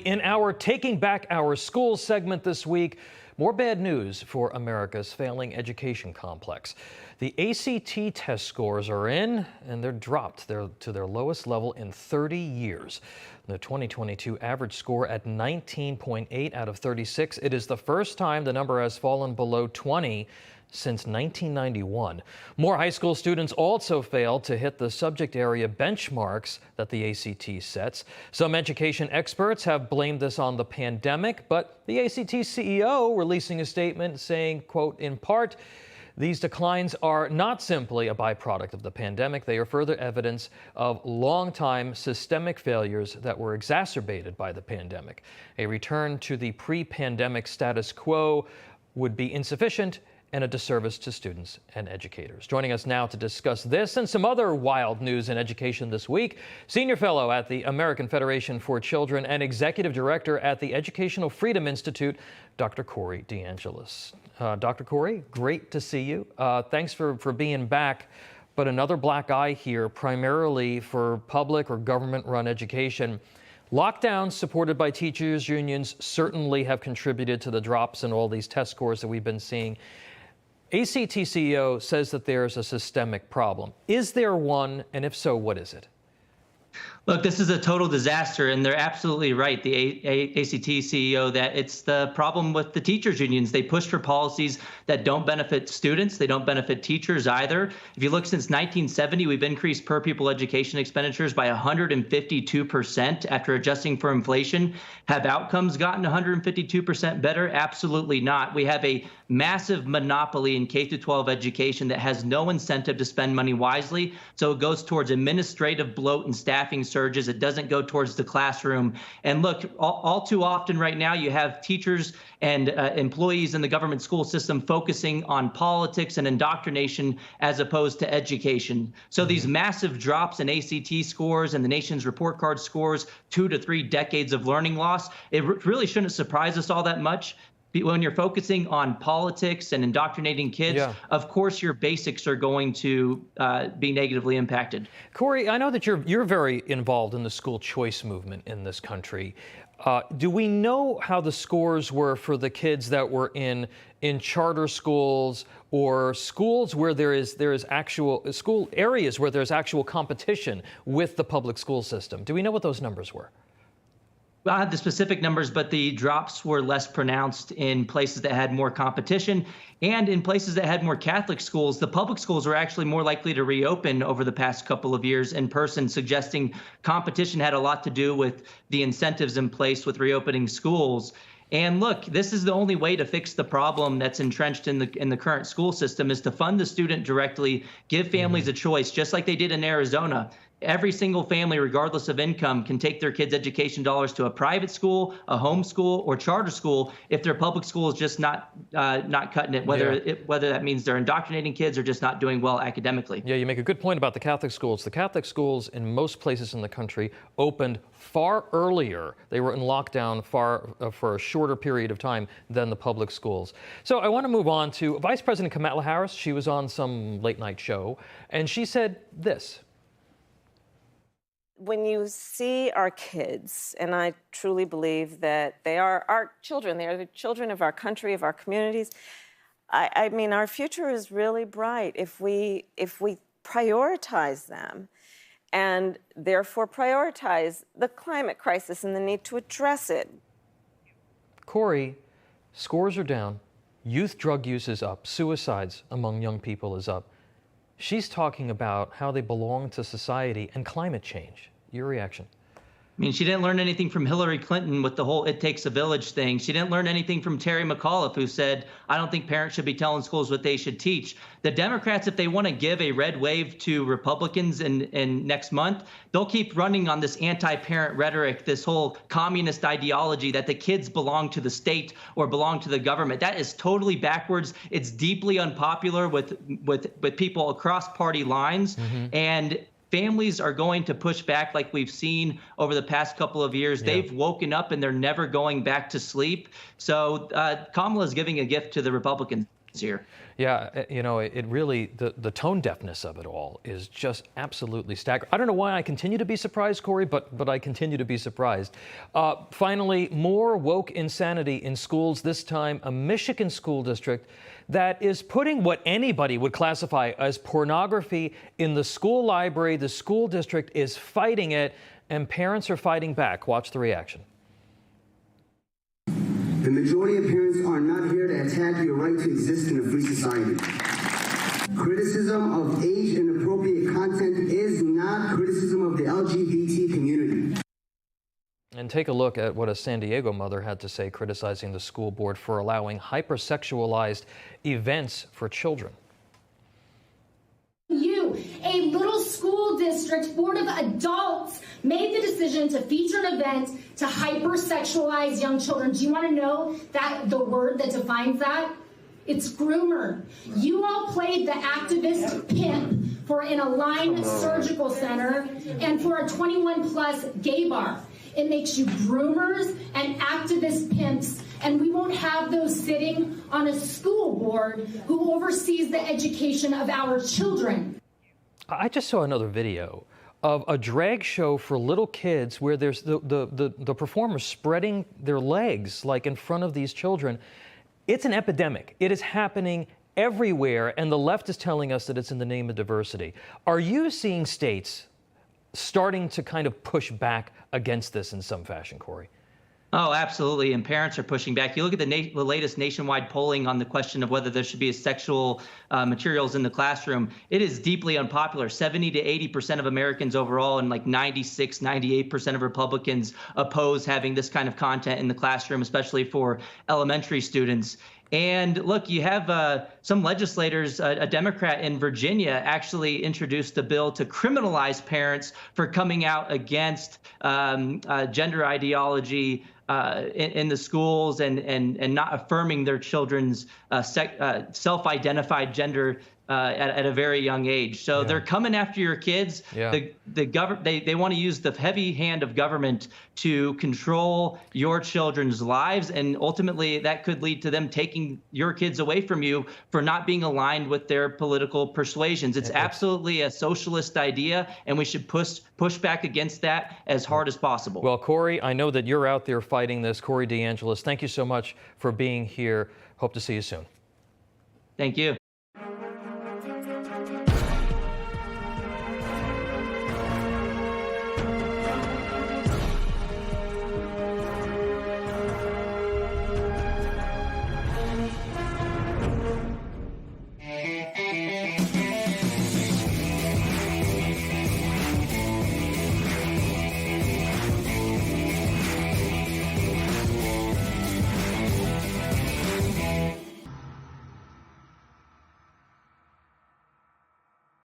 In our Taking Back Our Schools segment this week, more bad news for America's failing education complex. The ACT test scores are in, and they're dropped to their lowest level in 30 years. The 2022 average score at 19.8 out of 36. It is the first time the number has fallen below 20 since 1991. More high school students also failed to hit the subject area benchmarks that the ACT sets. Some education experts have blamed this on the pandemic, but the ACT CEO releasing a statement saying, quote, in part, these declines are not simply a byproduct of the pandemic. They are further evidence of long-time systemic failures that were exacerbated by the pandemic. A return to the pre-pandemic status quo would be insufficient and a disservice to students and educators. Joining us now to discuss this and some other wild news in education this week, Senior Fellow at the American Federation for Children and Executive Director at the Educational Freedom Institute, Dr. Corey DeAngelis. Dr. Corey, great to see you. Thanks for being back. But another black eye here, primarily for public or government-run education. Lockdowns supported by teachers' unions certainly have contributed to the drops in all these test scores that we've been seeing. ACT CEO says that there's a systemic problem. Is there one? And if so, what is it? Look, this is a total disaster, and they're absolutely right, the ACT CEO, that it's the problem with the teachers' unions. They push for policies that don't benefit students. They don't benefit teachers either. If you look since 1970, we've increased per pupil education expenditures by 152% after adjusting for inflation. Have outcomes gotten 152% better? Absolutely not. We have a massive monopoly in K-12 education that has no incentive to spend money wisely. So it goes towards administrative bloat and staffing surges. It doesn't go towards the classroom. And look, all too often right now, you have teachers and employees in the government school system focusing on politics and indoctrination as opposed to education. So these massive drops in ACT scores and the nation's report card scores, 2 to 3 decades of learning loss, it really shouldn't surprise us all that much. When you're focusing on politics and indoctrinating kids, of course your basics are going to be negatively impacted. Corey, I know that you're very involved in the school choice movement in this country. Do we know how the scores were for the kids that were in charter schools or schools where there is actual school areas where there's actual competition with the public school system? Do we know what those numbers were? I have the specific numbers, but the drops were less pronounced in places that had more competition and in places that had more Catholic schools. The public schools were actually more likely to reopen over the past couple of years in person, suggesting competition had a lot to do with the incentives in place with reopening schools. And look, this is the only way to fix the problem that's entrenched in the current school system, is to fund the student directly, give families a choice, just like they did in Arizona. Every single family, regardless of income, can take their kids' education dollars to a private school, a home school, or charter school if their public school is just not cutting it, whether that means they're indoctrinating kids or just not doing well academically. Yeah, you make a good point about the Catholic schools. The Catholic schools in most places in the country opened far earlier. They were in lockdown for a shorter period of time than the public schools. So I want to move on to Vice President Kamala Harris. She was on some late night show, and she said this. When you see our kids, and I truly believe that they are our children, they are the children of our country, of our communities, I mean, our future is really bright if we prioritize them and therefore prioritize the climate crisis and the need to address it. Corey, scores are down, youth drug use is up, suicides among young people is up. She's talking about how they belong to society and climate change. Your reaction? I mean, she didn't learn anything from Hillary Clinton with the whole "it takes a village" thing. She didn't learn anything from Terry McAuliffe, who said, I don't think parents should be telling schools what they should teach. The Democrats, if they want to give a red wave to Republicans in next month, they'll keep running on this anti-parent rhetoric, this whole communist ideology that the kids belong to the state or belong to the government. That is totally backwards. It's deeply unpopular with people across party lines. And families are going to push back like we've seen over the past couple of years. They've woken up and they're never going back to sleep. So Kamala is giving a gift to the Republicans. here. Yeah, you know, it really, the tone deafness of it all is just absolutely staggering. I don't know why I continue to be surprised, Corey, but I continue to be surprised. Finally, more woke insanity in schools, this time a Michigan school district that is putting what anybody would classify as pornography in the school library. The school district is fighting it, and parents are fighting back. Watch the reaction. The majority of parents are not here to attack your right to exist in a free society. Criticism of age-inappropriate content is not criticism of the LGBT community. And take a look at what a San Diego mother had to say criticizing the school board for allowing hypersexualized events for children. A little school district board of adults made the decision to feature an event to hypersexualize young children. Do you want to know that the word that defines that? It's groomer. You all played the activist pimp for an Align Surgical Center and for a 21-plus gay bar. It makes you groomers and activist pimps, and we won't have those sitting on a school board who oversees the education of our children. I just saw another video of a drag show for little kids where there's the performers spreading their legs like in front of these children. It's an epidemic. It is happening everywhere, and the left is telling us that it's in the name of diversity. Are you seeing states starting to kind of push back against this in some fashion, Corey? Oh, absolutely. And parents are pushing back. You look at the latest nationwide polling on the question of whether there should be sexual materials in the classroom. It is deeply unpopular. 70 to 80% of Americans overall, and like 96, 98% of Republicans oppose having this kind of content in the classroom, especially for elementary students. And look, you have some legislators, a Democrat in Virginia actually introduced a bill to criminalize parents for coming out against gender ideology in the schools and not affirming their children's self-identified gender at a very young age. So they're coming after your kids. Yeah. They want to use the heavy hand of government to control your children's lives, and ultimately that could lead to them taking your kids away from you for not being aligned with their political persuasions. It's absolutely a socialist idea, and we should push back against that as hard as possible. Well, Corey, I know that you're out there fighting this. Corey DeAngelis, thank you so much for being here. Hope to see you soon. Thank you.